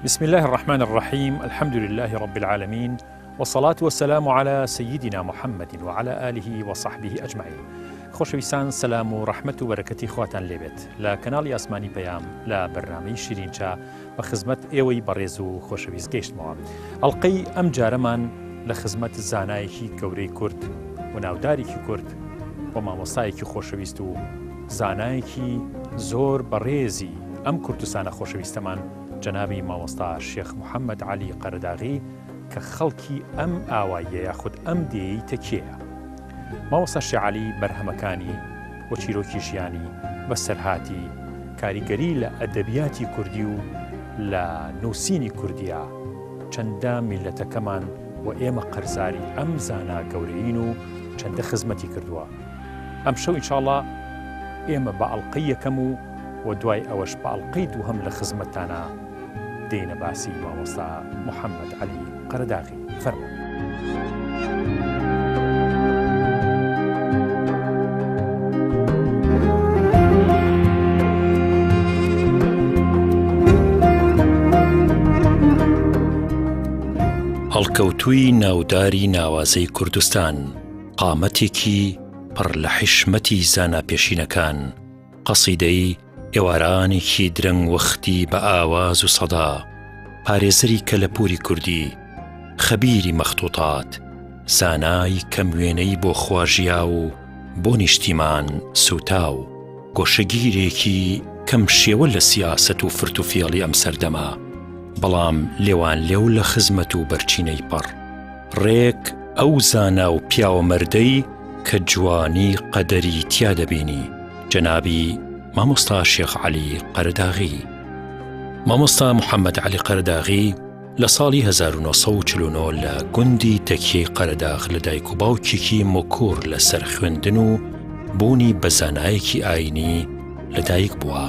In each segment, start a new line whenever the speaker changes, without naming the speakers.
بسم الله الرحمن الرحيم. الحمد لله رب العالمين، والصلاة والسلام على سيدنا محمد وعلى آله وصحبه أجمعين. خۆشەویستان، سەلام و ڕەحمەت و بەرەکەتی خواتان لێبێت لە کەناڵی ئاسمانی پەیام لە بەرنامەی شیرینچا بە خزمەت ئێوەی بەڕێز و خۆشەویست گەیشتمەوە. ئەڵقەی ئەم جارەمان لە خزمەت زانایەکی گەورەی کورد و ناودارێکی کورد و مامۆستایەکی خۆشەویست و زانایەکی زۆر بەڕێزی ئەم کوردستانە خۆشەویستەمان جەنابی مامۆستا شێخ محەممەد عەلی قەرەداغی کە خەڵکی ئەم ئاواییە یاخود ئەم دێی تەکیەیە. مامۆستا شێخ عەلی بەرهەمەکانی و چیرۆکی ژیانی بەسەرهاتی کاریگەری لە ئەدەبیاتی کوردی و لە نووسینی کوردیە چەندە میلەتەکەمان و ئێمە قەرزاری ئەم زانا گەورەین و چەندە خزمەتی کردووە. ئەم شەو ئینشاءڵڵا ئێمە بە ئەڵقەی یەکەم و دوای ئەوەش بە ئەڵقەی دووهەم لە خزمەتتانە دێنە باسی مامۆستا محەممەد عەلی قەرەداغی. فەرموو.
هەڵکەوتووی ناوداری ناوازەی کوردستان، قامەتێکی پڕ لە حیشمەتی زاناپێشینەکان، قەسیدەی ئێوارانێکی درەنگ وەختی بە ئاواز و سەدا، پارێزەری کەلەپوری کوردی، خەبیری مەختووتات، زانای کەم وێنەی بۆ خواژیا و بۆ نیشتیمان سوتاو، گۆشەگیرێکی کەم شێوە لە سیاسەت و فرت و فێڵی ئەم سەردەما، بەڵام لێوان لێو لە خزمەت و بەرچینەی پەڕ، ڕێک ئەو زانا و پیاوە مەردەی کە جوانی قەدەری تیا دەبینی، جەنابی مامۆستا شێخ عەلی قەرەداغی. مامۆستا محەممەد عەلی قەرەداغی لە ساڵی 1949 لە گوندی تەکیەی قەرەداغ لە دایک و باوکێکی مۆکۆر لەسەر خوێندن و بوونی بە زانایەکی ئاینی لەدایک بووە.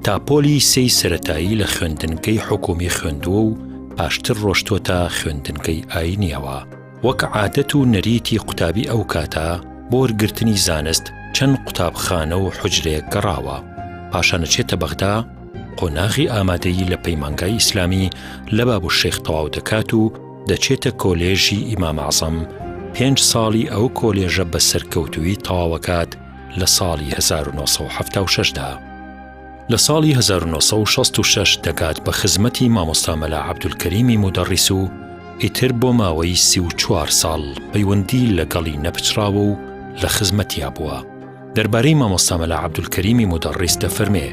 تا پۆلی سێی سەرەتایی لە خوێندنگەی حکومی خوێندووە و پاشتر ڕۆشتۆتە خوێندنگەی ئاینیەوە. وەک عادەت و نەریتی قوتابی ئەو کاتە بۆ وەرگرتنی زانست چەند قوتابخانە و حوجرەیەک گەڕاوە. پاشانەچێتە بەغدا، قۆناغی ئامادەیی لە پەیمانگای ئیسلامی لە بابوشێخ تەواو دەکات و دەچێتە کۆلێژی ئیمام عەزەم. 5 ساڵی ئەو کۆلێژە بە سەرکەوتووی تەواوەکات لە ساڵی 1976دا. لە ساڵی 1966 دەگات بە خزمەتی مامۆستا مەلا عەبدولکەریمی مودەڕیس و ئیتر بۆ ماوەی 34 ساڵ پەیوەندی لەگەڵی نەپچراوە و لە خزمەتیا بووە. دەربارەی مامۆستا مەلا عەبدولکەریمی مودەڕیس دەفەرمێ: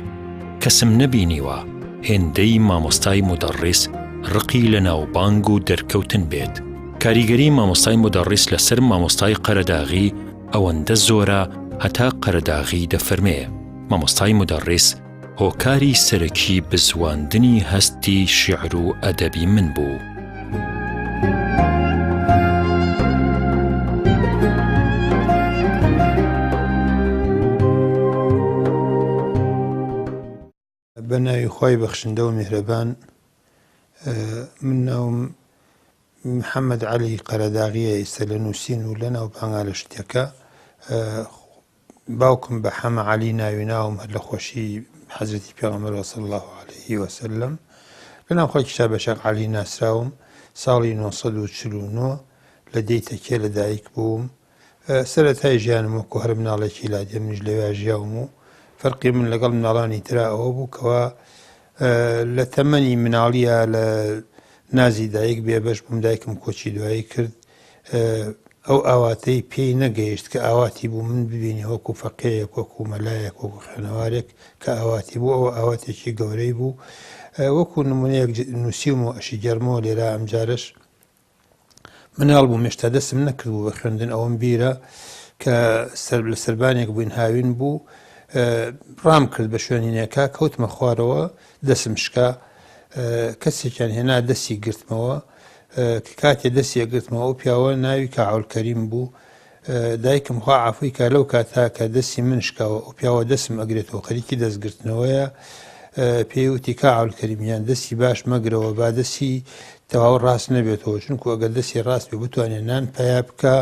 کەسم نەبینیوە هێندەی مامۆستای مودەڕیس ڕقی لە ناوبانگ و دەرکەوتن بێت. کاریگەری مامۆستای مودەڕیس لەسەر مامۆستای قەرەداغی ئەوەندە زۆرە هەتا قەرەداغی دەفەرمێ مامۆستای مودەڕیس هۆکاری سەرەکی بزواندنی هەستی شیعر و ئەدەبی من بوو.
بەناوی خۆی بەخشندە و میهرەبان، من ناوم محەممەد عەلی قەرەداغیە، ئێستا لە نووسین و لە ناو بانگا لە شتێکە. باوکم بە حەمە عەلی ناوی ناوم هەر لە خۆشی حەزرەتی پێغەمبەر صلی الله عەلەیه وسلم. لە ناو خۆی کتابە شێخ عەلی ناسراوم. ساڵی 1949 لە دەی تەکیە لەدایک بووم. سەرەتای ژیانم وەکو هەر مناڵێکی لادێ منیش لەوێ ژیاوم و فەرقی من لەگەڵ مناڵانی ترا ئەوە بوو کەوا لە تەمەنی مناڵیە لە نازی دایک بێبەش بووم. دایکم کۆچی دوایی کرد. ئەو ئاواتەی پێی نەگەیشت کە ئاواتی بوو من ببینی وەکو فەقێیەک، وەکو مەلایەک، وەکو خوێنەوارێک کە ئاواتی بوو. ئەوە ئاواتێکی گەورەی بوو. وەکو نمونەیەک نووسیم و ئەشی گەرمەوە لێرە ئەمجارش مناڵ بووم، هێشتا دەستم نەکردبوو بە خوێندن. ئەوەم بیرە کە لە سەربانێک بووین هاوین بوو، ڕام کرد بە شوێنینەکە، کەوتمە خوارەوە، دەسم شکا، کەسێکیان هێنا دەستی گرتمەوە. کاتێ دەستی گرتمەوە ئەو پیاوە ناوی کاعولکەریم بوو. دایکم خوا عەفوی کە لەو کاتا کە دەستی من شکاوە ئەو پیاوە دەسم ئەگرێتەوە، خەریکی دەستگرتنەوەیە. پێی وتی کاعولکەریمیان دەستی باش مەگرەوە، با دەستی تەواو ڕاست نەبێتەوە، چونکو ئەگەر دەستی ڕاست بێ بتوانێت نان پیا بکە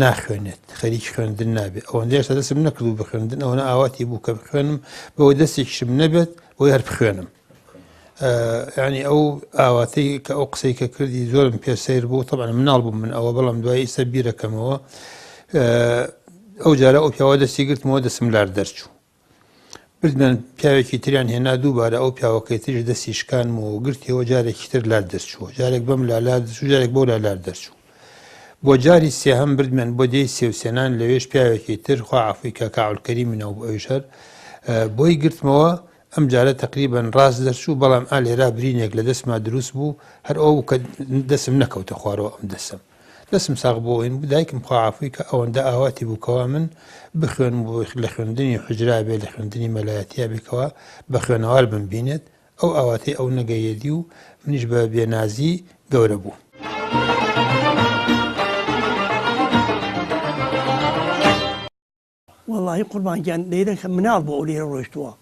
ناخوێنێت، خەریکی خوێندن نابێت. ئەوەندە هێشتا دەستم نەکردو بە خوێندن، ئەوەنە ئاواتی بوو کە بخوێنم بەوە دەستێکیشم نەبێت بۆی هەر بخوێنم. ینی ئەو ئاواتەی کە ئەو قسەی کە کردی زۆرم پێسەیر بوو طبعا مناڵ بووم من ئەوە بەڵام دوای ئیستا بیرەکەمەوە ئەو جارە ئەو پیاوە دەستی گرتمەوە دەسم لار دەرچوو بردمێن پیاوێکی تریان هێنا دووبارە ئەو پیاوەکەی تریش دەستی شکانمەوە گرتیەوە جارێکی تر لار دەرچووە جارێک بەم لار دەرچوو جارێک بۆ لار دەرچوو بۆ جاری سێهەم بردمێن بۆ دەی سێوسێنان لەوێش پیاوێکی تر خوا عەفوی کە کاعولکەری منەوە بۆ ئەویش هەر بۆی گرتمەوە ئەم جارە تقریبەن ڕاست دەرچوو بەڵام ئالێرا برینێک لە دەستما دروست بوو هەر ئەو کە دەسم نەکەوتە خوارەوە ئەم دەسم ساغ بۆین دایکم خوا عەفوی کە ئەوەندە ئاواتی بووکەوە من بخوێن بۆ لە خوێندنی حجرا بێ لە خوێندنی مەلایەتیا بێکەوە بە خوێنەوار بمبینێت ئەو ئاواتی ئەو نەگەیەدی و منیش بە بێنازی گەورە بوو.
والله قوربانگیان لێرە مناڵ بۆ ئەو لێرە ڕۆیشتووە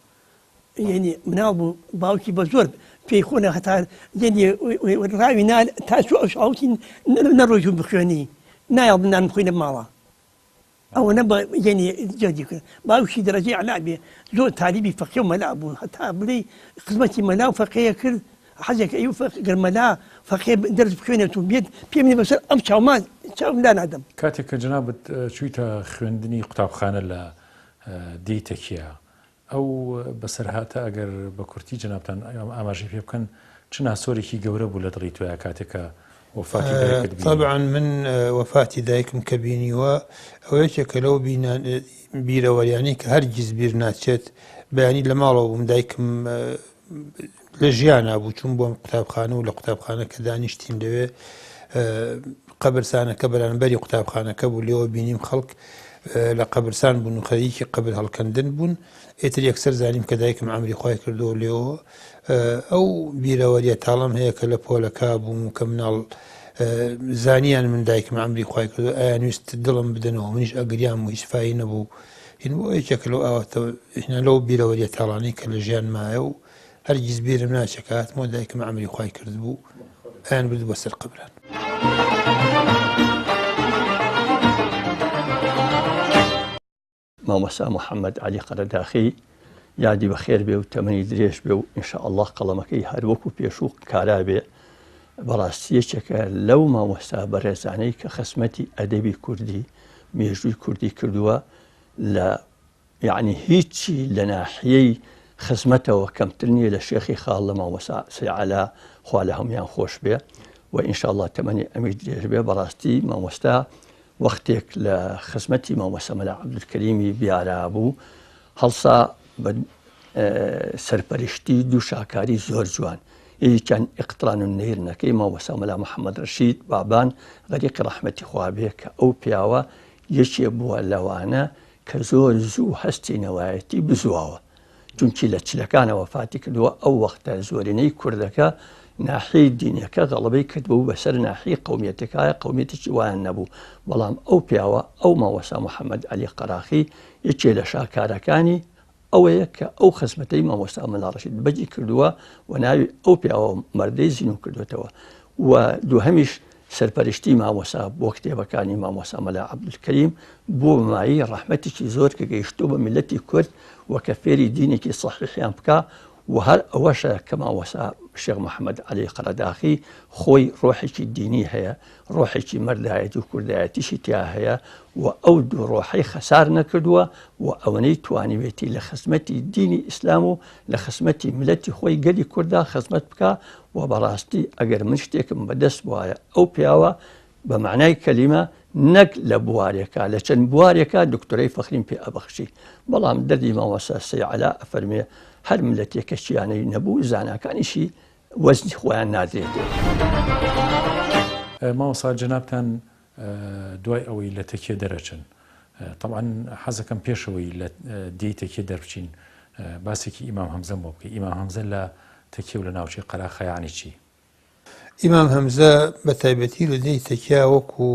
یعنی مناڵ بوو باوکی بە زۆر پێی خۆنە هەتا ڕاوی تاچوو ئەو شاوتی نەڕۆیژوو بخوێنی نایڵ بنان بخوێنە ماڵە ئەوە نە یعنی جدی کرد باوکی دەرەجەی عەلا بێ زۆر تالیبی فەقێ و مەلا بوو هەتا بڵێ خزمەتی مەلا و فەقێیە کرد حەزێک ئەی گەر مەلا فەقێ دەرس بخوێنێت و بێت پێم نێ بەسەر ئەم چاومان لا نادەم
کاتێک کە جەنابەت چوویتە خوێندنی قوتابخانە لە دەی تەکیە ئەو بەسەرهاتە ئەگەر بە کورتی جەنابتان ئاماژەی پێ بکەن چ ناسۆرێکی گەورە بوو لە دڵی تۆیە کاتێکە وفاتی دایکت بینی؟
طبعا من وفاتی دایکم کە بینیوە ئەو یەکێکە لەو بیرەوەریانی کە هەرگیز بیر ناچێت بەیانی لە ماڵەوە بووم دایکم لە ژیانە بوو چوون بۆم قوتابخانە و لە قوتابخانە کە دانیشتین لەوێ قەبرسانەکە بەرامبەری قوتابخانەکە بوو لێەوە بینیم خەڵک لە قەبرسان بوون و خەریکی قبر هەڵکەندن بوون ئێتر یەکسەر زانیم کە دایکم عەمری خوای کردەوە لێەوە ئەو بیرەوەریە تاڵم هەیە کە لە پۆلەکە بووم و کە مناڵ زانیان من دایکم عەمری خوای کردەوە ئایا نوویست دڵم بدەنەوە منیش ئەگریام و هیچ فایی نەبوو هین بۆ یەکێکە لەو ئاواتە لەو بیرەوەریە تاڵانەی کە لە ژیان مایە و هەرگیز بیرم ناچێت کە هاتمەوە دایکم عەمری خوای کرد بوو ئایان بردووە سەر قەبران.
مامۆستا محەممەد عەلی قەرەداخی یادی بەخێر بێ و تەمەنی درێژ بێ و ئینشاءالله قەڵەمەکەی هەروەکو پێشوو کارا بێ بەڕاستی یەکێکە لەو مامۆستا بەڕێزانەی کە خەسمەتی ئەدەبی کوردی مێژووی کوردی کردووە لە یعنی هیچی لە ناحیەی خزمەتەوە کەمتر نییە لە شێخی خاڵ لە مامۆستا سەیعەلا خوا لە هەمویان خۆش بێ و ئینشاءالله تەمەنی ئەمی درێژ بێ بەڕاستی مامۆستا وەختێک لە خزمەتی مامۆستا مەلا عەبدولکەریمی بیارا بوو هەڵسا بە سەرپەرشتی دوو شاکاری زۆر جوان یەکیان ئیقتران النەیرنەکەی مامۆستا مەلا محەممەد ڕەشید بابان غەریقی ڕەحمەتی خوا بێ کە ئەو پیاوە یەکێ بووە لەوانە کە زۆر زوو هەستی نەوایەتی بزواوە چونکی لە چلەکانەوە فاتی کردووە ئەو وەختە زۆرینەی کوردەکە ناحی دینەکە غەڵبەی کردبوو بەسەر ناحی قەومیەتەکایە قەومیەتێکی وایان نەبوو بەڵام ئەو پیاوە ئەو مامۆستا محەممەد عەلی قەراخی یەکێ لە شاکارەکانی ئەوەیە کە ئەو خزمەتەی مامۆستا مەلا ڕەشید بەجی کردووە و ناوی ئەو پیاوە مەردەی زین کردوێتەوە و دووهەمیش سەرپەرشتی مامۆستا بۆ کتێبەکانی مامۆستا مەلا عەبدولکەریم بۆ بمایی ڕەحمەتێکی زۆر کە گەیشتووە بە میلەتی کورد و کە فێری دینێکی سەحیحیان بکە و هەر ئەوەشە کە مامۆستا شێخ محەممەد عەلی قەرەداخی خۆی ڕۆحێکی دینی هەیە ڕۆحێکی مەردایەتی و کوردایەتیشی تیا هەیە و ئەو دوو ڕۆحەی خەسار نەکردووە و ئەوەنەی توانیوێتی لە خزمەتی دینی ئیسلام و لە خزمەتی میلەتی خۆی گەلی کووردا خزمەت بکە و بەڕاستی ئەگەر من شتێکم بەدەست وایە ئەو پیاوە بە معنای کەلیمە نەک لە بوارێکە لە چەند بوارێکە دکتۆرەی فەخریم پێ ئەبەخشی بەڵام دەردی مامۆستا سەیعەلا ئەفەرمێ هەر ملەتێکە چیانەی نەبوو زاناکانیشی وەزنی خۆیان نادرێت.
مامۆستا جەنابتان دوای ئەوەی لە تەکیە دەرەچن طبعا حەزەکەم پێشەوەی لە دێی تەکیە دەربچین باسێکی ئیمام هەمزە بۆ بکەی ئیمام هەمزە لە تەکیە و لە ناوچەی قەراخە یانی چی؟
ئیمام هەمزە بە تایبەتی لە دێی تەکیا وەکو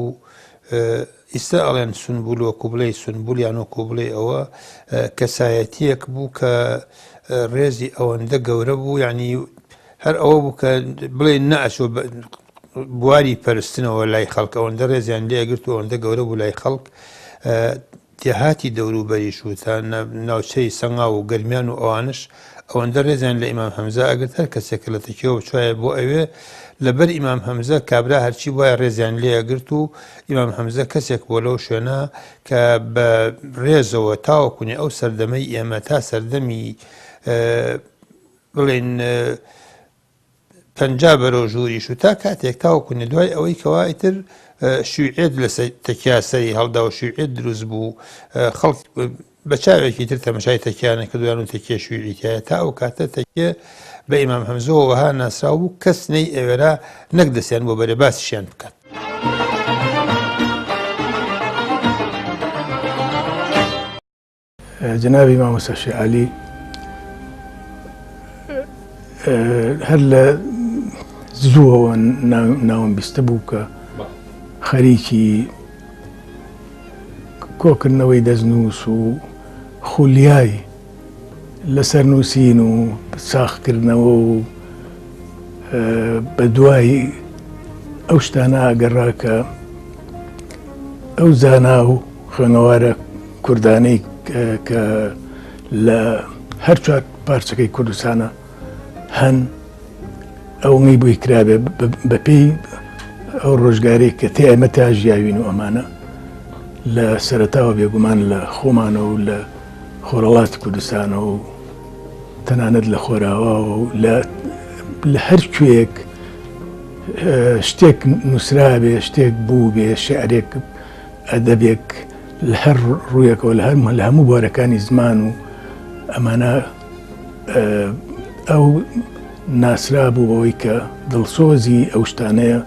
ئیستا ئەڵێن سونبول وەکو بڵێ سونبولیان وەکو بڵێ ئەوە کەسایەتیەک بوو کە ڕێزی ئەوەندە گەورە بوو یعنی هەر ئەوە بوو کە بڵێ نەئەچوو بواری پەرستنەوە لای خەڵک ئەوەندە ڕێزیان لێگرت و ئەوەندە گەورە بوو لای خەڵک دێهاتی دەوروبەریش و تا ناوچەی سەنگا و گەرمیان و ئەوانش ئەوەندە ڕێزیان لە ئیمام هەمزە ئەگەر هەر کەسێک لە تەکیەوە بچوایە بۆ ئەوێ لەبەر ئیمام هەمزە کابرا هەرچی وایە ڕێزیان لێەگرت و ئیمام هەمزە کەسێک بۆ لەو شوێنە کە بە ڕێزەوە تاوەکوونی ئەو سەردەمەی ئێمە تا سەردەمی بڵێن پەنجا بەرەو ژووریش و تا کاتێک تاوەکوونی دوای ئەوەی کەوایتر شوعێت لە تەکیاسەری هەڵدا و شوعێت دروست بوو خەڵک بە چاوێکی تر تەمەشای تەکیانە کردویان و تەکیە شوعیتایە تا ئەو کاتە تەکیە بە ئیمام هەمزەوە وەها ناسراو بوو کەس نەی ئێوێرا نەک دەستیان بۆ بەرە باسیشیان بکات.
جنابی مامۆستا شێخ عەلی هەر لە زووەوە ناوم بیستە بوو کە خەریکی کۆکردنەوەی دەستنووس و خولیای لەسەر نووسین و ساختکردنەوە و بە دوای ئەو شتانە ئاگەڕا کە ئەو زانا و خوێنەوارە کوردانەی کە لە هەر چوار پارچەکەی کوردستانە هەن ئەوەی بۆی کرابێ بە پێی ئەو ڕۆژگارێک کە تێ ئەمە تا ژیاوین و ئەمانە لە سەرەتاوە بێگومان لە خۆمانەوە و لە خۆرەڵاتی کوردستانەوە و تەنانەت لە خۆراوەوە و لە هەر کوێیەک شتێک نووسرابێ شتێک بوو بێ شعرێک ئەدەبێک لە هەر ڕوویەکەوە لە هەموو بوارەکانی زمان و ئەمانە ئەو ناسرا بوو بەوەی کە دڵسۆزی ئەو شتانەیە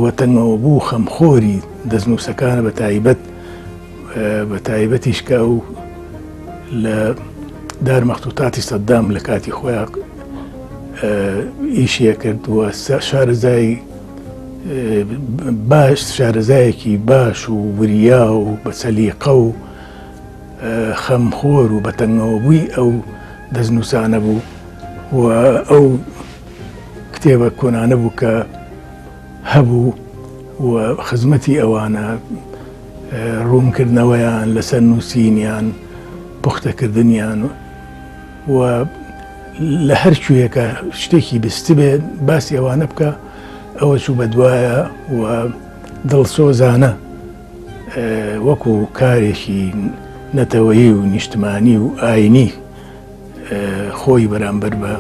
وەتەنەوە بوو خەمخۆری دەستنووسەکانە بە تایبەتیشکە و لە دار مەختوتاتی سەددام لە کاتی خۆیان ئیشیە کردووە شارەزای باش شارەزایەکی باش و وریا و بە سەلیقە و خەمخۆر و بەتەنەوە بووی ئەو دەستنووسانە بوو و ئەو کتێبە کۆنانە بوو کە هەبوو و خزمەتی ئەوانە ڕوونکردنەوەیان لەسەر نووسینیان پوختەکردنیان و لە هەر کوێیەکە شتێکی بستە بێت باسی ئەوانە بکە ئەوە چوو بە دوایە و دڵسۆزانە وەکو کارێکی نەتەوەیی و نیشتمانی و ئاینی خۆی بەرامبەر بە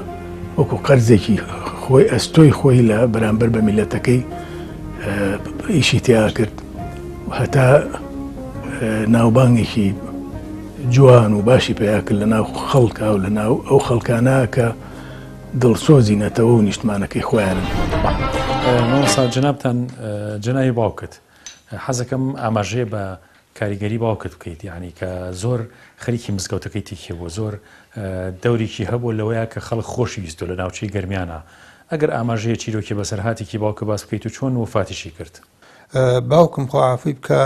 وەکو قەرزێکی خۆی ئەستۆی خۆی لە بەرامبەر بە میلەتەکەی ئیشی تیا کرد هەتا ناوبانگێکی جوان و باشی پێیا کرد لە ناو خەڵکا و لە ناو ئەو خەڵکانە کە دڵسۆزی نەتەوە و نیشتمانەکەی خۆیانن.
مامۆستا جەنابتان جەنابی باوکت حەزەکەم ئاماژەیە بە کاریگەری باوکت بکەیت یعنی کە زۆر خەریکی مزگەوتەکەی تێکی بوو زۆر دەورێکی هەبوو لەوەیە کە خەڵک خۆشی ویستۆ لە ناوچەی گەرمیانە ئەگەر ئاماژەیە چیرۆکی بەسەرهاتێکی باوکە باس بکەیت و چۆن وفاتیشی کرد.
باوکم خۆعافی بکە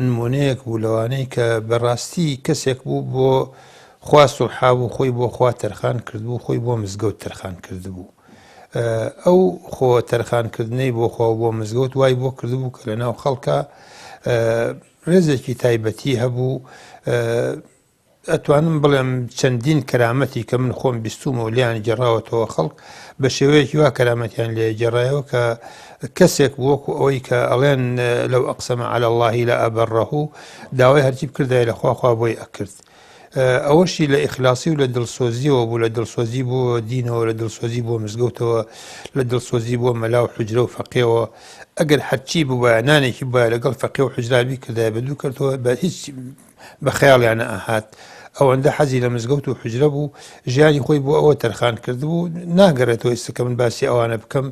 نمونەیەک بوو لەوانەی کە بەڕاستی کەسێک بوو بۆ خوا سوبحانەهو خۆی بۆ خوا تەرخان کردبوو خۆی بۆ مزگەوت تەرخان کردبوو ئەو خۆ تەرخانکردنەی بۆ خوا بۆ مزگەوت وای بۆ کردبوو کە لەناو خەڵکە ڕێزێکی تایبەتی هەبوو ئەتوانم بڵێم چەندین کەرامەتی کە من خۆم بیستومە و لیان گەڕاوەتەوە خەڵک بە شێوەیەکی وا کەرامەتیان لێ گەڕایەوە کە کەسێک وەکو ئەوەی کە ئەڵێن لەو ئەقسەمە عەلە اللهی لە ئەبەڕەهو داوای هەرچی بکردای لە خوا بۆی ئەکرد ئەوەشی لە ئیخلاسی و لە دڵسۆزیەوە بوو لە دڵسۆزی بۆ دینەوە لە دڵسۆزی بۆ مزگەوتەوە لە دڵسۆزی بۆ مەلا و حوجرە و فەقێەوە ئەگەر هەرچی بووە نانێکی بە لەگەڵ فەقێ و حوجرابی کردای بە دوو کردەوە بە هیچ بە خەیاڵیانە ئاهات ئەوەندە حەزی لە مزگەوت و حوجرە بوو ژیانی خۆی بۆ ئەوە تەرخان کردبوو ناگەڕێتەوە ئێستاکە من باسی ئەوانە بکەم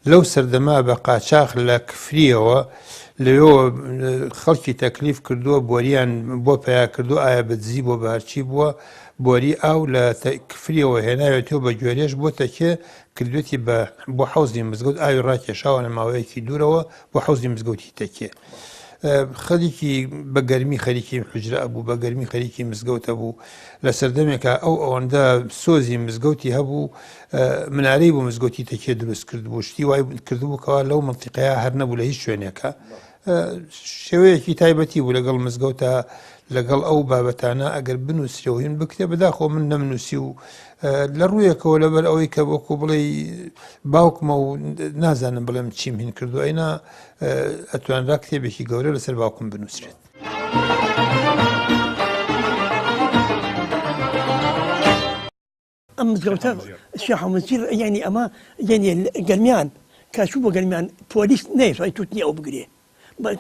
لەو سەردەما بە قاچاق لە کفریەوە لەوێەوە خەڵکی تەکلیف کردووە بۆریان بۆ پیا کردو ئایا بەدزی بۆ بەهەرچی بووە بۆری ئاو لە کفریەوە هێناوێتەوە بە گوێرێش بۆ تەکێ کردوێتی بۆ حەوزی مزگەوت ئاوی ڕاکێشاوە لە ماوەیەکی دوورەوە بۆ حەوزی مزگەوتی تەکێ خەریکی بە گەرمی خەریکی حوجرە بوو بە گەرمی خەریکی مزگەوتە بوو لە سەردەمێکە ئەوەندە سۆزی مزگەوتی هەبوو منارەی بۆ مزگەوتی تەکێ دروست کردبوو شتی وای کردبوو کەوا لەو منتیقەیە هەر نەبوو لە هیچ شوێنێکە شێوەیەکی تایبەتی بوو لەگەڵ مزگەوتە لەگەڵ ئەو بابەتانە ئەگەر بنووسیەوەین بکتێ بەداخۆ من نەمنووسی و لە ڕوویەکەوە لەبەر ئەوەی کە وەکو بڵێ باوکمە و نازانم بڵێم چیم هین کردو ئەینا ئەتوانرا کتێبێکی گەورە لەسەر باوکم بنووسرێت.
ئەم مزگەوتە شێخ حەمەدزیر یعنی ئەمە یعنی گەرمیان کاچوو بۆ گەرمیان پۆلیس نەیتوانی تووتنی ئەو بگرێ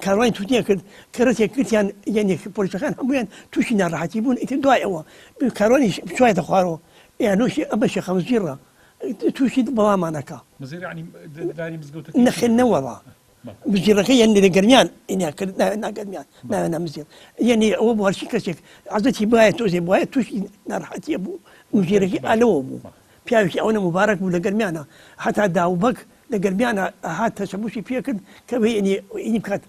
کاروانی تووتنیە کرد کەرەتێک کردیان یعنی پۆلیسەکان هەموویان تووشی ناڕەحەتی بوون ئیتر دوای ئەوە کاروانی بچوایەتە خوارەوە یانۆشی ئەمە شێخ حەمەدزیرە تووشی بەڵامانەکە نەخێنەوەڵا مزگیرەکە یعنی لە گەرمیان ناگەرمیان ناوێنە مزگیر یعنی ئەوە بۆ هەرچی کەسێک عەزەتی بایە تۆزێ بایە تووشی ناڕەحەتیە بوو مزگیرەکەی ئالەوە بوو پیاوێکی ئەوەنە مبارەک بوو لە گەرمیانە هەتا داوبەک لە گەرمیانە هات تەشەبوسی پێکرد کە بینی بکات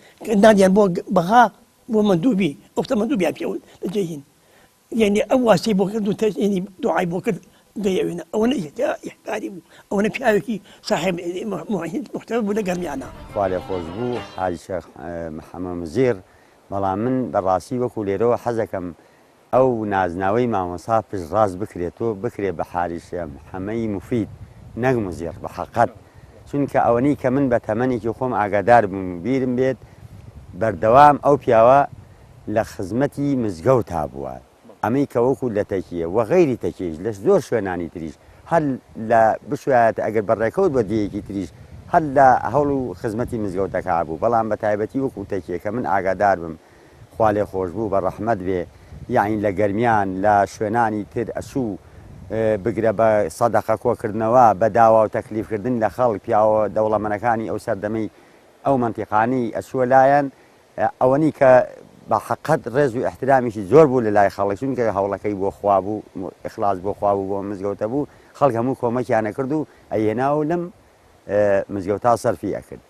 نادیان بۆ بەغا بۆ مندوبی ئەوتە مندوبیان پێ لەجێهین یعنی ئەو واسی بۆ کرد و ینی دوعای بۆ کرد دەیەوێنە ئەوەنە ئیحتاری بوو ئەوەنە پیاوێکی صاحب محتەوە بوو لە گەرمیانە
خوا لێ خۆش بوو حاجی شێخ محەممەد مزیر بەڵام من بەڕاستی وەکو لێرەوە حەزەکەم ئەو نازناوەی مامۆسا پشتڕاست بکرێتەوە بکرێ بە حاجی شێخ محەممەدی موفید نەک مزیر بە حەقەت چونکە ئەوەنی کە من بە تەمەنێکی خۆم ئاگادار بووم بیرم بێت بەردەوام ئەو پیاوە لە خزمەتی مزگەوت هابووە ئەمەی کە وەکو لە تەکیە و غەیری تەکیش لە زۆر شوێنانی تریش هەر لە بشوایەت ئەگەر بەڕێکەوت بە دیەکی تریش هەر لە هەوڵ و خزمەتی مزگەوتەکە بوو بەڵام بە تایبەتی وەکو تەکیە کە من ئاگادار بم خوا لێ خۆش بوو بە ڕەحمەت بێ یاعین لە گەرمیان لە شوێنانی تر ئەسوو بگرە بە سەدەقە کۆکردنەوە بە داوا و تەکلیفکردن لە خەڵک پیاوە دەوڵەمەنەکانی ئەو سەردەمەی ئەو مەنتیقانی ئەسووە لایەن ئەوەنی کە بە حەقەت ڕێز و احترامیشی زۆر بوو لە لای خەڵک چونکە هەوڵەکەی بۆ خوا بوو ئیخلاص بۆ خوا بوو بۆ مزگەوتە بوو خەڵک هەموو کۆمەکیانە کرد و ئەیهێناو لەم مزگەوتا سەرفی ئەکرد.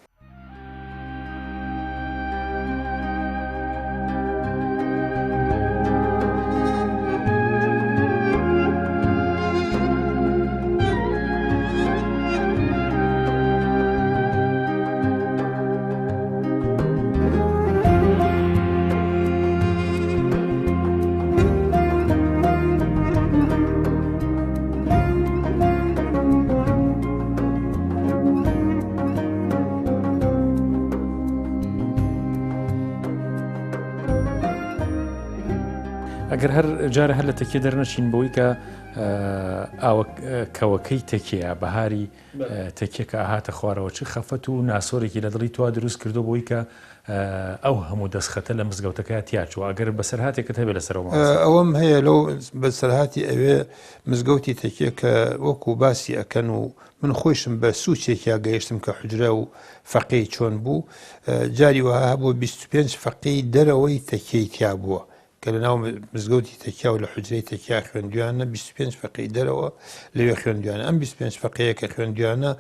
ئەگەر هەر جارە هەر لە تەکیە دەرنەچین بەوەی کە کەوەکەی تەکیە بەهاری تەکیە کە ئاهاتە خوارەوە چ خەفەت و ناسۆرێکی لە دڵی توا دروست کردو بۆی کە ئەو هەموو دەستخەتە لە مزگەوتەکە تیاچوە ئەگەر بەسەرهاتێکت هەبێ لەسەرەوە
ئەوەم هەیە لەو بەسەرهاتی ئەوێ مزگەوتی تەکیە کە وەکو باسی ئەکەن و من خۆشم بە سوچێکیا گەیشتم کە حجرە و فەقەی چۆن بوو جاری وها بۆ 25 فەقەی دەرەوەی تەکیەی تیا بووە کە لە ناو مزگەوتی تەکیا و لە حجرەی تەکیا خوێندویانە 25 فەقەی دەرەوە لەوێ خوێندویانە ئەم 25 فەقەیە کە خوێندویانە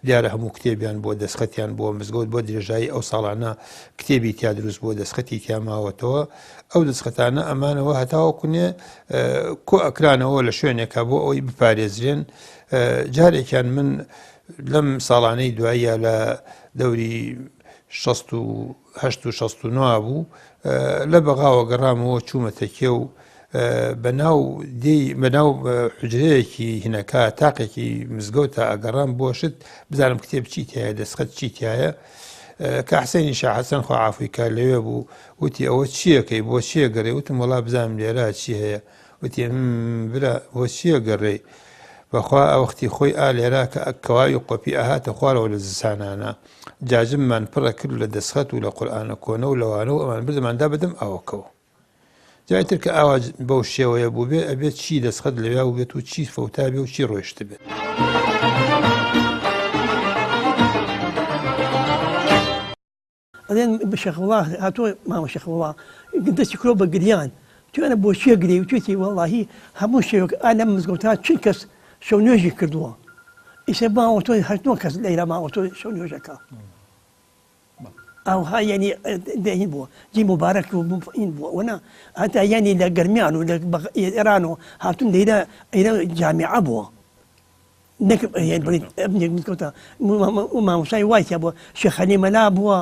دیارە هەموو کتێبیان بۆ دەستخەتیان بۆ مزگەوت بۆ درێژایی ئەو ساڵانە کتێبی تیا دروست بۆ دەستخەتی تیاماوەتەوە ئەو دەستخەتانە ئەمانەوە هەتاوەکوێ کۆ ئەکرانەوە لە شوێنێکە بۆ ئەوی بپارێزرێن جارێکیان من لەم ساڵانەی دواییە لە دەوری 68 و 69 بوو لە بەغاوە گەڕامەوە چوومە تەکیە و بەناو حجرەیەکی هینەکە تاقێکی مزگەوتە ئەگەڕام بۆشت بزانم کتێب چیتایە دەستخەت چیتایە کە حسەینی شاه حەسەن خوا عافوی کار لەوێ بوو وتی ئەوە چیەکەی بۆ چیە گەڕێ وتم وەڵا بزانم لێرە چی هەیە وتی برا بۆ چیە گەڕێ بەخوا ئەوەختی خۆی ئالێرا کە ئەکەواوی قۆپی ئاهاتە خوارەوە لە زستانانە جاجممان پڕە کرد لە دەستخەت و لە قورئانە کۆنە و لەوانە و ئەمان بردەماندا بدەم ئەوەکەوە جایتر کە ئاوا بەو شێوەیە بوو بێ ئەبێت چی دەستخەت لەوێ و بێت و چی فەوتا بێ و چی ڕۆیشت بێت
ئەڵێن بە شێخوڵا هاتووە مامە شێخوڵا دەستی کرۆ بە گریان توێنە بۆ چیە گرێ و توێتی وەڵاهی هەموو شێوەک ئالەم مزگەوتا چ کەس شەو نوێژی کردووە ئیسێ ماوە تۆی هەشتووە کەس لەیرە ماوە تۆ شەو نوێژەکە ئەوها یعنی دەهین بووە جی مبارەک و این بووە وەنا هەتا یعنی لە گەرمیان و لە ئێران و هاتوون ئەیرە جامیعە بووە نەک مزگەوتە مامۆسای وایتیا بووە شێخ خەلیمەلا بووە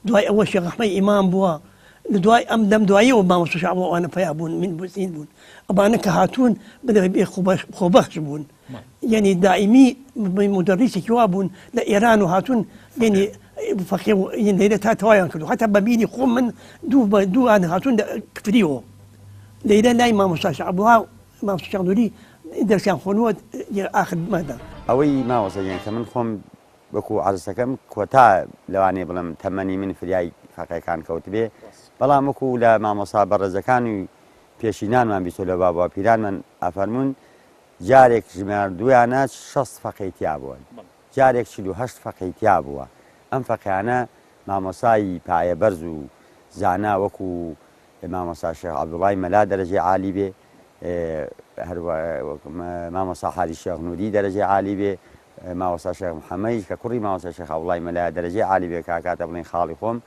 دوای ئەوە شێخ ئەحمەد ئیمام بووە لە دوای ئەم دەم دواییەوە مامۆستا شەعب ئەوانە پیا بوون من بوسین بوون ئەبانە کە هاتوون بەدەبێ خۆبەخش بوون یعنی دائیمی مدرسێکی وا بوون لە ئێران و هاتوون یعنی فەقێ لەیرە تا تەوایان کردو حتا بەبینی خۆم من دووان هاتوون کفریەوە لەیرە لای مامۆستا شەعب مامۆستا شێخ نووری دەرسیان خۆنووە ئاخر مەدا
ئەوەی ماوەسەیان کە من خۆم وەکو عرسەکەم کۆتا لەوانێ بڵم تەمەنی من فریای فەقێکان کەوت بێ بەڵام وەکو لە مامۆستا بەڕێزەکان و پێشینانمان بیستۆ لە بابا پیرانمان ئەفەرمونون جارێک ژماردویانە 6 فەقەیتیا بوون جارێک 48 فەقەیتیا بووە ئەم فەقیانە مامۆسای پایەبەرز و زانا وەکو مامۆستا شێخ عەبدوڵای مەلا دەرەجەی عالی بێ مامۆستا حاجی شێخ نووری دەرەجەی عالی بێ مامۆستا شێخ محەممەد کە کوڕی مامۆستا شێخ عەبدوڵای مەلا دەرەجەی عالی بێ کاکاتە بڵێن خاڵی خۆم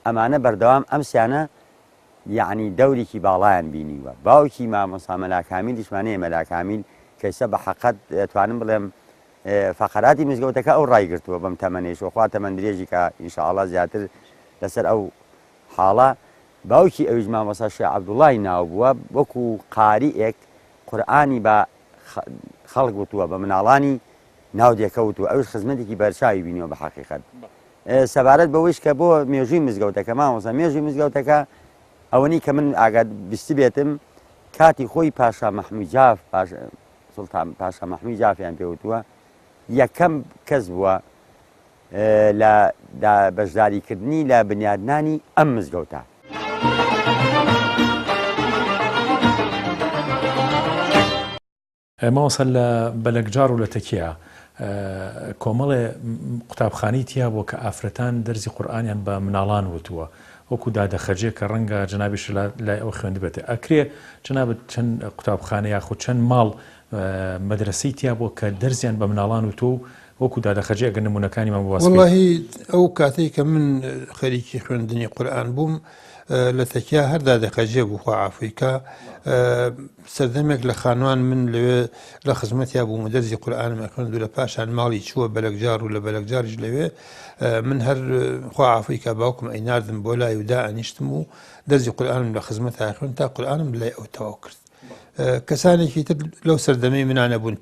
ئەمانە بەردەوام ئەم سیانە یعنی دەورێکی باڵایان بینیوە باوکی مامۆستا مەلا کامیل دیشمانەیە مەلا کامیل کەیسە بە حەقەت دەتوانم بڵێم فەقەراتی مزگەوتەکە ئەو ڕایگرتووە بەم تەمەنێش وخوا تەمەن درێژی کە ئینشاءڵڵا زیاتر لەسەر ئەو حاڵە باوکی ئەویش مامۆستا شێخ عەبدوڵای ناو بووە وەکو قاریئێک قورئانی بە خەڵک وتووە بە مناڵانی ناو دێکەوتووە ئەوش خزمەتێکی بەرچاوی بینیوە بە حەقیقەت سەبارەت بەوەیش کە بۆ مێژووی مزگەوتەکە مامۆستا مێژووی مزگەوتەکە ئەوەنی کە من ئاگات بیستی بێتم کاتی خۆی پاشا مەحموود جاف سڵتان پاشا مەحموود جافیان پێوتووە یەکەم کەس بووە لە بەشداریکردنی لە بنیادنانی ئەم مزگەوتە
ماوەسە لە بەلەکجار و لە تەکیە کۆمەڵێ قوتابخانەی تیا بووە کە ئافرەتان دەرزی قورئانیان بە مناڵان وتووە وەکو دادەخەرجێ کە ڕەنگە جەنابیش لای ئەو خوێند بێتێ ئەکرێ جەنابەت چەند قوتابخانە یاخود چەند ماڵ مەدرسەی تیا بووە کە دەرزیان بە مناڵان وتۆ وەکو دادەخەرجێ ئەگەر نمونونەکانیمان بواس
واللهی ئەو کاتێک کە من خەریکی خوێندنی قورئان بووم لە تەکیا هەر دادەخەرجێ بوو خوا عەفویکە سەردەمێک لە خانوان من لەوێ لە خزمەتیا بووم دەرزی قورئانم خوێند و لە پاشان ماڵی چووە بەلەکجار و لە بەلەکجاریش لەوێ من هەر خوا عەفویکە باوکم ئەیناردم بۆ لای و دائەنیشتم و دەرزی قورئانم لە خزمەتا خوێند تا قورئانم لای ئەو تەواو کرد کەسانێکی تر لەو سەردەمەی منانە بوون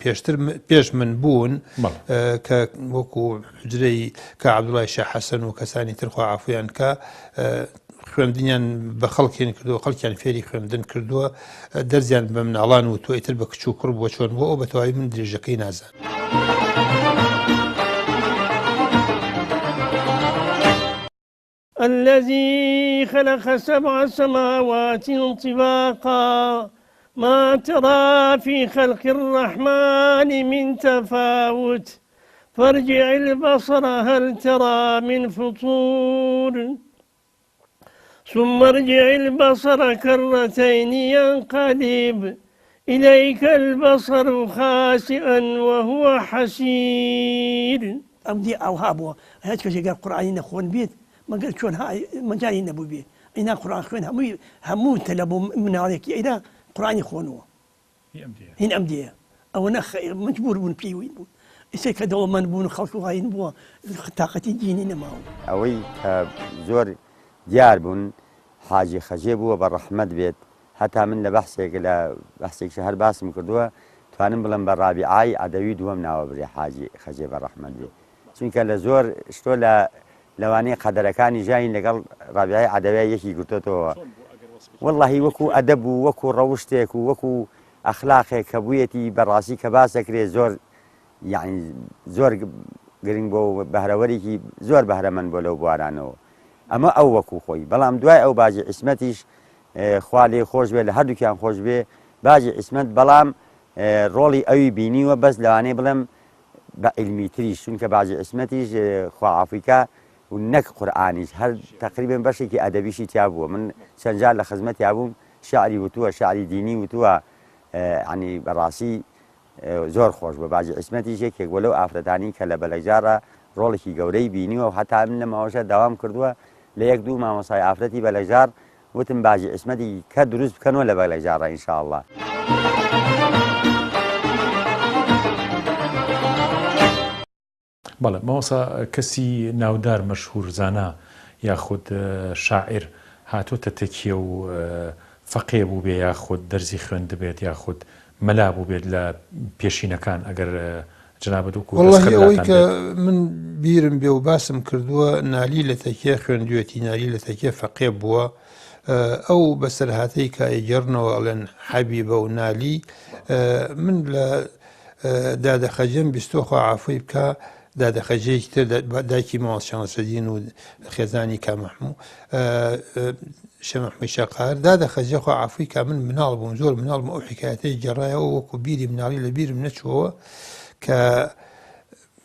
پێش من بوون کە وەکو حجرەی کە عەبدوڵای شاه حەسەن و کەسانی تر خوا عەفویان کە خوێندنیان بە خەڵکیان کردووە خەڵکیان فێری خوێندن کردووە دەرزیان بە مناڵان و تۆ ئیتر بە کچ و کوڕ بۆ چۆن بۆ ئەو بەتەواوی من درێژەکەی نازان
الذي خلق 7 سماوات طباقا ما ترى في خلق الرحمن من تفاوت فارجع البصر هل ترى من فطور ثم ارجع البصر كرتين ينقلب إليك البصر خاسئا وهو حسير أمدي أو هابوا هاتك شيء قرآن نخون بيت ما قلت شون هاي مجالي نبو بيه إنا قرآن خوين همو تلبو من عليك إذا قرآن يخونوه هين أمديه أو نخ مجبور بون بيوين بون إسيك دوما بون خلقوا هاي نبوا طاقة الدين نماو
أوي زور دیار بوون حاجی خەجێ بووە بە ڕەحمەت بێت هەتا من لە بەحسێک شەهر باسم کردووە توانم بڵم بە ڕابیعای عەدەوی دووەم ناوە برێ حاجی خەجێ بە ڕەحمەت بێت چونکە لە زۆر شتۆ لە لەوانەیە قەدەرەکانی ژاین لەگەڵ ڕابیعای عەدەویە یەکی گرتوتەوە وەڵڵاهی وەکو ئەدەب و وەکو ڕەوشتێک و وەکو ئەخلاقێک کە بوویەتی بەڕاستی کە باسەکرێ زۆر یعنی زۆر گرنگ بۆ بەهرەوەرێکی زۆر بەهرەمەند بۆ لەو بوارانەوە ئەمە ئەو وەکو خۆی بەڵام دوای ئەو باجی عیسمەتیش خوا لێ خۆش بێ لە هەردووکیان خۆش بێ باجی عیسمەت بەڵام ڕۆڵی ئەوی بینیوە بەس لەوانەیە بڵێم بە عیلمی تریش چونکە باجی عیسمەتیش خوا عەفویکە و نەک قورئانیش هەر تەقریبەن بەشێکی ئەدەبیشی تیا بووە من چەند جار لە خزمەتیا بووم شعری وتووە شعری دینی وتووە عنی بەڕاستی زۆر خۆش بە باجی عیسمەتیش یەکێک بۆ لەو ئافرەتانی کە لە بەلەکجارە ڕۆڵێکی گەورەی بینیوە و هەتا من لە ماوەشە داوام کردووە لە یەک دوو مامۆسای ئافرەتی بەلەکجار وتم باجی عیسمەتی کە دروست بکەنەوە لە بەلەکجارە ئینشاءڵڵا
بەڵێ ماوەسا کەسی ناودار مەشهور زانا یاخود شاعر هاتووتە تەکیە و فەقێ بوو بێ یاخود دەرزی خوێند بێت یاخود مەلا بوو بێت لە پێشینەکان ئەگەر جنابەت
وڵی ئەوەی کە من بیرم بێ و باسم کردووە نالی لە تەکیە خوێندوێتی نالی لە تەکیە فەقێ بووە ئەو بەسەرهاتەی کە ئەیگەڕنەوە ئەڵێن حەبیبە و نالی من لە دادەخەجێم بیستۆخوا عافوی بکە دادەخەجەیەکی تر دایکی ماوەڵ شەمسەدین و خێزانی کامەحموو شەمەحمووی شەقار دادەخەجێخوا عافوی کا من مناڵ بووم زۆر مناڵ ئەو حکایەتەی گەڕایەوە وەکو بیری مناڵی لە بیرم نەچووەوە کە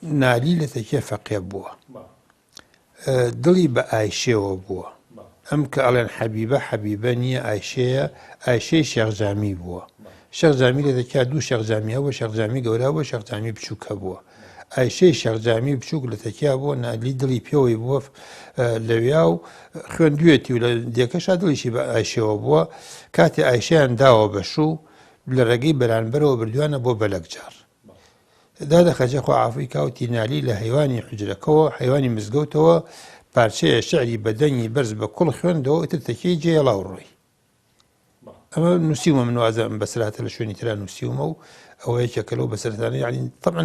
نالی لە تەکیە فەقێ بووە دڵی بە ئایشێوە بووە ئەم کە ئەڵێن حەبیبە حەبیبە نییە ئایشەیە ئایشەی شێخجامی بووە شێخجامی لە دەکیا دوو شێخجامیە بووە شێخجامی گەورە بووە شێخجامی بچووکە بووە ئایشەی شێخجامی بچووک لە تەکیا بووە نالی دڵی پێوەی بووە لەویا و خوێندوێتی و لە دیەکەشا دڵیشی بە ئایشەوە بووە کاتی ئایشەیان داوە بەشوو لە ڕێگەی بەرانبەرەوە بردووانە بۆ بەلەکجار دادەخەجە خوا عافوی کاوتی نالی لە حیوانی حجرەکەەوە حیوانی مزگەوتەوە پارچەیە شعری بەدەنگی بەرز بە کوڵ خوێندەوە ئتر تەکیی جێڵاو ڕۆی ئەمە نووسیمە من وازم بەسراتە لە شوێنی تررا نووسیمە و ئەوەیە کەلەوە بەسەرتانە یعنی طبعا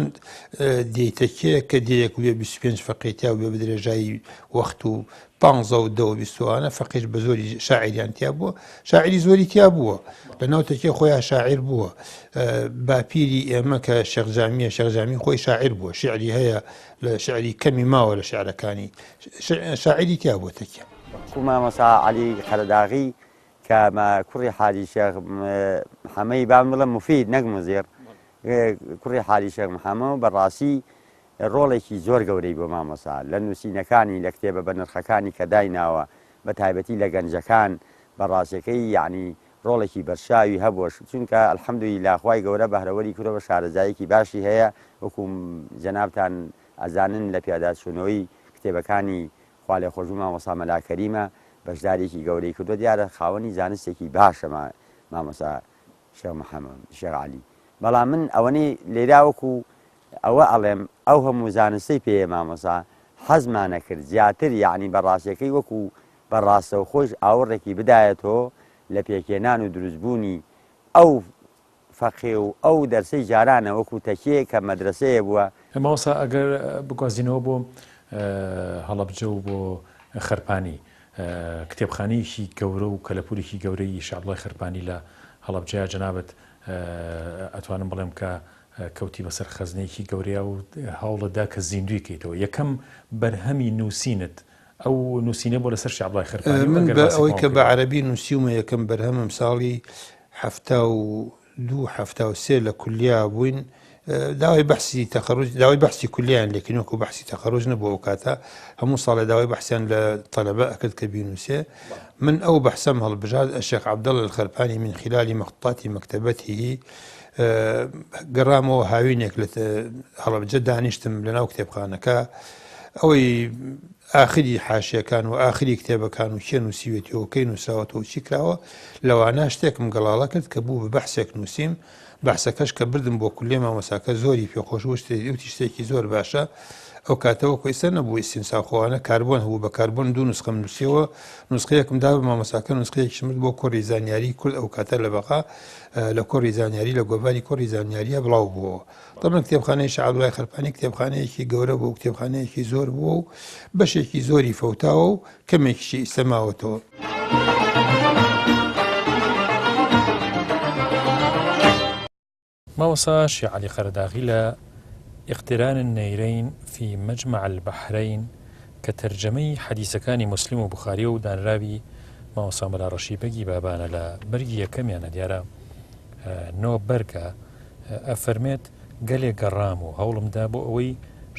دیتەکەیە کە دیەک بێ 25 فەقیتیا و بێ بدرێژایی وەخت و 15 فەقیش بە زۆری شاعریان تیا بووە شاعری زۆری تیا بووە لە ناو تەکیە خۆیان شاعر بووە باپیری ئێمە کە شێخجامیە شێخجامی خۆی شاعر بووە شعری هەیە لە شعری کەمی ماوە لە شعرەکانی شاعری تیا بووە تەکیە
مامۆستا عەلی قەرەداغی کە کوڕی حاجی شێخ محەممەدی بام بڵێم مفید نەک مزێر کوڕی حاجی شێخ محەممەد بەڕاستی ڕۆڵێکی زۆر گەورەی بۆ مامۆستا لە نووسینەکانی لە کتێبە بە نرخەکانی کە دایناوە بە تایبەتی لە گەنجەکان بەڕاستیەکەی یعنی ڕۆڵێکی بەرشاوی هەبووە چونکە ئەلحەمدولیلا خوای گەورە بەهرەوەری کورە بە شارەزایەکی باشی هەیە وەکو جەنابتان ئەزانن لە پیاداچوونەوەی کتێبەکانی خوا لێ خۆشبوو مامۆستا مەلا کەریمە بەشدارێکی گەورەی کردووە دیارە خاوەنی زانستێکی باشە مامۆستا شێخ محەممەد شێخ عەلی بەڵام من ئەوەنەی لێرا وەکو ئەوە ئەڵێم ئەو هەموو زانستەی پێ مامۆستا حەزمانە کرد زیاتر یعنی بەڕاستیەکەی وەکو بەڕاستەوە خۆش ئاوەڕێکی بدایەتەوە لە پێکێنان و دروستبوونی ئەو فەقێ و ئەو دەرسەی جارانە وەکو تەکیە کە مەدرسەیە بووە
مامۆستا ئەگەر بگوازینەوە بۆ هەڵەبجە و بۆ خەرپانی کتێبخانەیەکی گەورە و کەلەپورێکی گەورەی شعبڵای خەرپانی لە هەڵەبجەیە جەنابەت ئەتوانم بڵێم کە کەوتی بەسەر خەزنەیەکی گەورەیە و هەوڵەدا کە زیندوی کەیتەوە یەکەم بەرهەمی نووسینت ئەو نووسینە بۆ لەسەر شعبڵای خەرپانی
من بە ئەوەی کە بە عەرەبی نووسیومە یەکەم بەرهەمم ساڵی 1973 لە کولیا بووین داوای بەحسی تەخەڕوج داوای بەحسی کولیان لێکن وەکو بەحسی تەخەڕوج نەبووە ئەو کاتە هەموو ساڵێ داوای بەحسیان لە تەلەبە ئەکرد کە بینووسێ من ئەو بەحسەم هەڵبژار الشێخ عەبدەڵڵا الخەرپانی من خلالی مەخطوطاتی مەکتەبەتی گەڕامەوە هاوینێک لە هەڵەبجە دانیشتم لەناو کتێبخانەکە ئەوەی ئاخری حاشیەکان و ئاخری کتێبەکان و کێ نووسیوێتی و کەی نووسراوەتەوە و چی کراوە لەوانە شتێکم گەڵاڵە کرد کە بوو بە بەحسێک نووسیم بەحسەکەش کە بردم بۆ کولێ مامۆساکە زۆری پێخۆش وتی شتێکی زۆر باشە ئەو کاتەوە کۆیسە نەبوو ئیسینساخۆوانە کاربۆن هەبوو بە کاربۆن دوو نسخەم نووسیەوە نسخەیەکم دا بە مامۆساکە نسخەیەکی شمت بۆ کۆڕی زانیاری کورد ئەو کاتە لە بەقا لە کۆڕی زانیاری لە گۆڤاری کۆڕی زانیاریە بڵاو بووەوە طبعا کتێبخانەی شعبڵای خەرپانی کتێبخانەیەکی گەورە بوو کتێبخانەیەکی زۆر بووە و بەشێکی زۆری فەوتاوە و کەمێکیشی ئیسەماوەتەوە
مامۆستا شێخ عەلی قەرەداغی لە اقتران النەیرەین في مجمع البحرين کە تەرجەمەی حەدیسەکانی موسلیم و بوخاری و دانراوی مامۆستا مەلا ڕەشیبەگی بابانە لە بەرگی یەکەمیانە دیارە نۆ بەرگە ئەفەرمێت گەلێک گەڕام و هەوڵمدا بۆ ئەوەی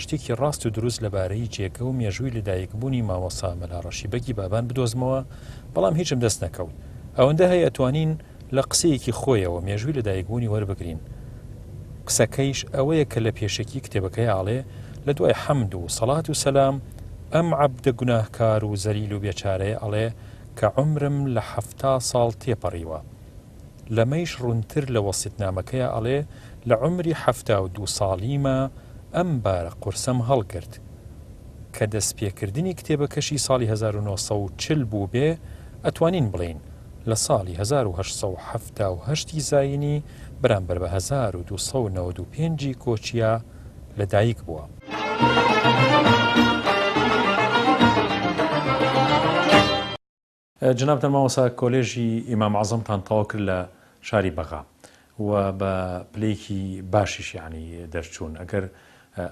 شتێکی ڕاست و دروست لەبارەی جێگە و مێژووی لەدایکبوونی مامۆستا مەلا ڕەشیبەگی بابان بدۆزمەوە بەڵام هیچم دەست نەکەوت ئەوەندە هەیە ئەتوانین لە قسەیەکی خۆیەوە مێژووی لەدایکبوونی وەربگرین قسەکەیش ئەوەیە کە لە پێشەکی کتێبەکەی ئاڵێ لە دوای حەمد و سەڵات و سەلام ئەم عەبدە گوناهکار و زەلیل و بێچارەیە ئەڵێ کە عومرم لە 70 ساڵ تێپەڕیوە لەمەیش ڕوونتر لە وەسیەتنامەکەیە ئەڵێ لە عومری 72 ساڵیمە ئەم بارە قورسەم هەڵگرت کە دەستپێکردنی کتێبەکەشی ساڵی 1940 بوو بێ ئەتوانین بڵین لە ساڵی 1970 زاینی بەرامبەر بە 1295 کۆچیە لەدایک بووە. جنابتان مامۆستا کۆلێژی ئیمام عەزەمتان تەواو کرد لە شاری بەغا و بە پلەیەکی باشیش یعنی دەرچوون. ئەگەر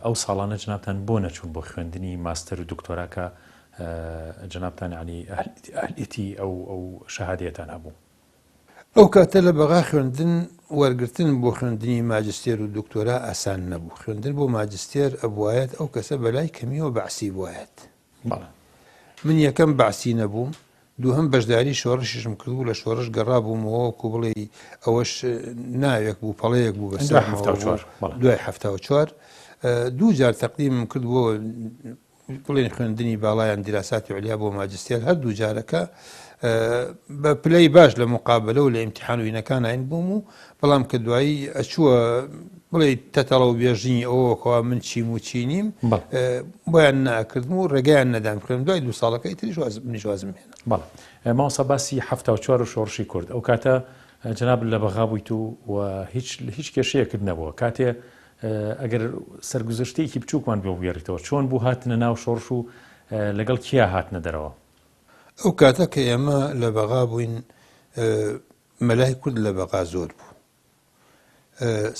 ئەو ساڵانە جنابتان بۆ نەچوون بۆ خوێندنی ماستەر و دکتۆراکە جنابتان ینی ئەهلیەتی ئەو شەهادەیەتان هەبوو؟
ئەو کاتە لە بەغا خوێندن وەرگرتن بۆ خوێندنی ماجستێر و دکتۆرا ئاسان نەبوو. خوێندن بۆ ماجستێر ئەبوایەت ئەو کەسە بەلای کەمیەوە بەعسی بوایەت. من یەکەم بەعسی نەبووم، دووهەم بەشداری شۆڕشیشم کردبوو لە شۆڕش گەڕابوومەوە وەکو بڵێ ئەوەش ناوێک بوو پەڵەیەک بوو بە دوای 1970 دوو جار تەقدیمم کردبووە بڵێن خوێندنی باڵایان دیراساتی علیا بۆ ماجستێر هەردوو جارەکە بە پلەی باش لە مقابلە و لە ئیمتیحان و هینەکان هاین بووم و بەڵام کە دوایی ئەچووە بڵێ تەتەڵە و بێژنی ئەوەکەوە من چیم و چینیم بۆیان ناکردم و ڕێگەیان نەدام خوێن دوای 2 ساڵەکەی تریش وازم هێنا.
بەڵێ مامۆستا باسی 1970 و شۆڕشی کورد ئەو کاتە جناب لە بەغا بوویت و هیچ کێشەیەکرد نەبووە. کاتێ ئەگەر سەرگوزەشتێکی بچووکمان بۆ بگێڕیتەوە چۆن بوو هاتنە ناو شۆڕش و لەگەڵ کیا هاتنە دەرەوە؟
ئەو کاتە کە ئێمە لە بەغا بووین مەلای کورد لە بەغا زۆر بوو.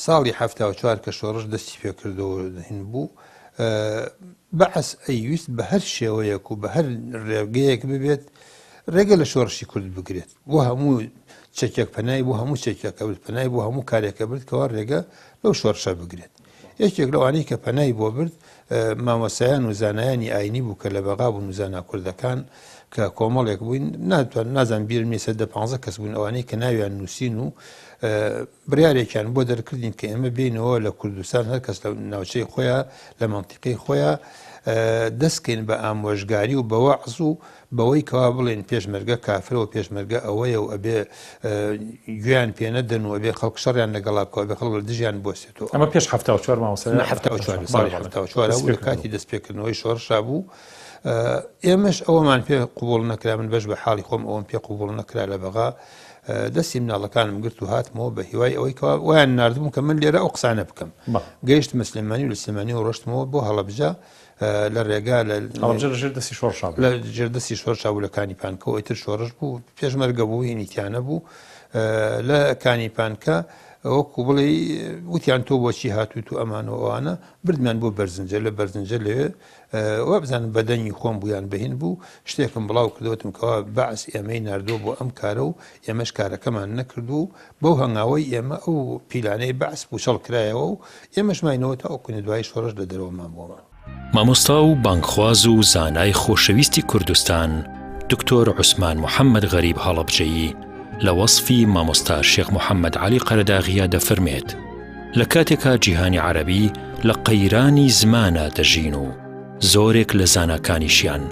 ساڵی 1970 کە شۆڕش دەستی پێکردەوە هین بوو بەعەس ئەیویست بە هەر شێوەیەک و بە هەر ڕێگەیەک ببێت ڕێگە لە شۆڕشی کورد بگرێت بۆ هەموو چەکێک پەنای بۆ هەموو چەکێکە برد پەنای بۆ هەموو کارێکە برد کەوا ڕێگە لەو شۆڕشە بگرێت. یەکێک لەوانەی کە پەنای بۆ برد مامۆسایان و زانایانی ئاینی بوو کە لە بەغا بوون و زانا کوردەکان کە کۆمەڵێک بووین نازان بیرم نیە 15 کەس بوون ئەوانەی کە ناویان نووسین و بڕیارێکیان بۆ دەرکردین کە ئێمە بینەوە لە کوردستان هەر کەس لە ناوچەی خۆیان لە مەنتیقەی خۆیان دەستکەین بە ئامۆژگاری و بە وەعز و بەوەی کەوا بڵێن پێشمەرگە کافرەوە پێشمەرگە ئەوەیە و ئەبێ گوێیان پێ نەدەن و ئەبێ خەڵک شەڕیان لەگەڵا بکەوە بێ خەڵک لە دژیان بۆستێتەوە.
ئەمە پێش 1970 مامۆستا
1970 لە کاتی دەستپێکردنەوەی شۆڕشا بوو. ئێمەش ئەوەمان پێ قوبوڵ نەکرا، من بەش بە حاڵی خۆم ئەوم پێ قوبوڵ نەکرا لە بەغا دەستی مناڵەکانم گرت و هاتمەوە بە هیوای ئەوەی کەوا ویان ناردبووم کە من لێرە ئەو قسانە بکەم. گەیشتمە سلێمانی و لە سلێمانی و ڕۆشتمەوە بۆ هەڵەبجە لە ڕێگا لە ژێردەستی شۆڕشا بوو لە کانیپانکە و ئیتر شۆڕش بوو پێشمەرگە بوو هینیتیانە بوو لە کانیپانکە وەکو بڵێ وتیان تۆ بۆچی هاتوویت و ئەمانەوە ئەوانە بردمیان بۆ بەرزنجە لە بەرزنجە لەوێ وە بزانم بەدەنی خۆم بوویان بەهین بوو شتێکم بڵاو کردوتم کەوا بەعس ئێمەی ناردۆ بۆ ئەم کارە و ئێمەش کارەکەمان نەکردو و بەو هەنگاوەی ئێمە ئەو پیلانەی بەعس بوو شەڵ کرایەوە و ئێمەش ماینەوە تا ئەوکوێنێ دوای شۆڕش لە دەرەوەمان بۆمان.
مامۆستا و بانگخواز و زانای خۆشەویستی کوردستان دکتۆر عوسمان محەممەد غەریب هەڵەبجەیی لە وەصفی مامۆستا شێخ محەممەد عەلی قەرەداغیە دەفەرمێت لە کاتێکا جیهانی عەرەبی لە قەیرانی زمانە دەژین و زۆرێک لە زاناکانیشیان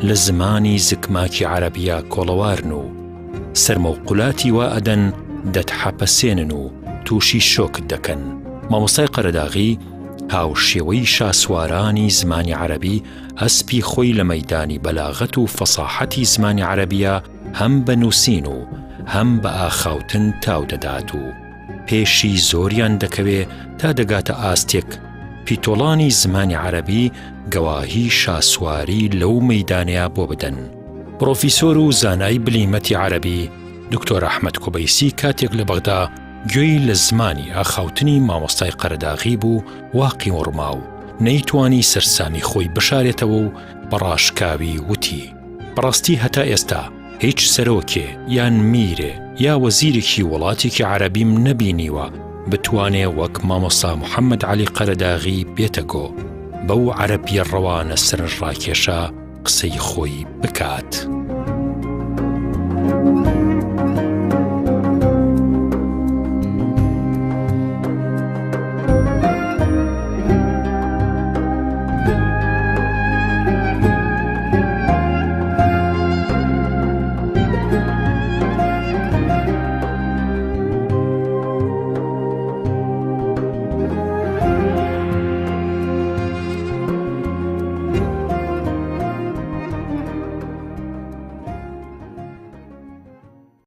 لە زمانی زگماکی عەرەبیە کۆڵەوارن و سەرمەوقولاتی وا ئەدەن دەتحەپەسێنن و تووشی شۆکت دەکەن. مامۆستای قەرەداغی هاوشێوەی شاسوارانی زمانی عەرەبی هەسپی خۆی لە مەیدانی بەلاغەت و فەساحەتی زمانی عەرەبیە هەم بە نووسین و هەم بە ئاخاوتن تاو دەدات و پێشی زۆریان دەکەوێ تا دەگاتە ئاستێک پیتۆڵانی زمانی عەرەبی گەواهی شاسواری لەو مەیدانەیە بۆ بدەن. پرۆفیسۆر و زانای بلیمەتی عەرەبی دکتۆر ئەحمەد کوبەیسی کاتێک لە بەغدا گوێی لە زمانی ئاخاوتنی مامۆستای قەرەداغی بوو واقی وڕما و نەیتوانی سەرسامی خۆی بشارێتەوە و بەڕاشکاوی وتی بەڕاستی هەتا ئێستا هیچ سەرۆکێ یان میرێ یا وەزیرێکی وڵاتێکی عەرەبیم نەبینیوە بتوانێ وەک مامۆستا محەممەد عەلی قەرەداغی بێتەگۆ بەو عەرەبیە ڕەوانە سەرنجڕاکێشە قسەی خۆی بکات.